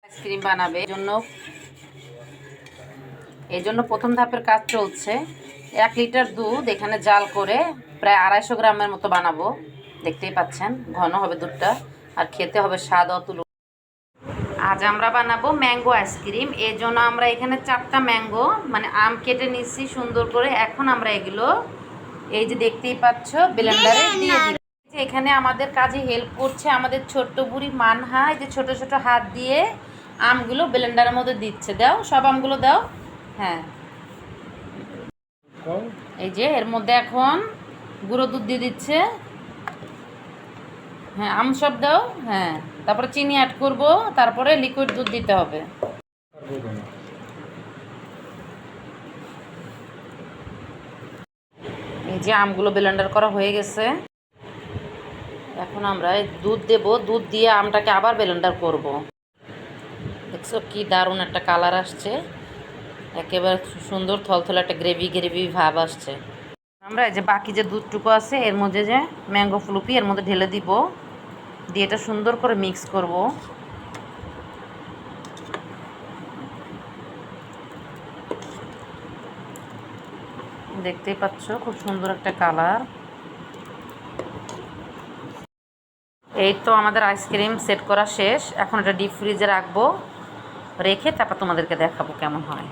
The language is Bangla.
আইসক্রিম বানাবে এই জন্য প্রথম ধাপের কাজ চলছে। 1 লিটার দুধ এখানে জাল করে প্রায় 250 গ্রামের মতো বানাবো। দেখতেই পাচ্ছেন ঘন হবে দুধটা, আর খেতে হবে স্বাদ অতুলনীয়। আজ আমরা বানাবো ম্যাঙ্গো আইসক্রিম। এর জন্য আমরা এখানে 4টা ম্যাঙ্গো মানে আম কেটে নিচ্ছি সুন্দর করে। এখন আমরা এগুলো এই যে দেখতেই পাচ্ছ ব্লেন্ডারে দিয়ে দিই। এখানে আমাদের কাজে হেল্প করছে আমাদের ছোট্ট বুড়ি মানহা। এই যে ছোট ছোট হাত দিয়ে আমগুলো ব্লেন্ডারের মধ্যে দিচ্ছে। দাও, সব আমগুলো দাও। হ্যাঁ, এই যে এর মধ্যে এখন গুঁড়ো দুধ দিয়ে দিচ্ছে। হ্যাঁ, আম সব দাও। হ্যাঁ, তারপরে চিনি অ্যাড করব, তারপরে লিকুইড দুধ দিতে হবে। এই যে আমগুলো ব্লেন্ডার করা হয়ে গেছে। এখন আমরা দুধ দেব, দুধ দিয়ে আমটাকে আবার ব্লেন্ডার করব। দেখছো কি দারুণ একটা কালার আসছে, একেবারে সুন্দর থলথলে একটা গ্রেভি ভাব আসছে। আমরা এই যে বাকি যে দুধটুকু আছে এর মধ্যে যে ম্যাঙ্গো ফ্লুপি এর মধ্যে ঢেলে দিব, দিয়ে এটা সুন্দর করে মিক্স করব। দেখতেই পাচ্ছ খুব সুন্দর একটা কালার। এই তো আমাদের আইসক্রিম সেট করা শেষ। এখন এটা ডিপ ফ্রিজে রাখবো, রেখে তারপর তোমাদেরকে দেখাবো কেমন হয়।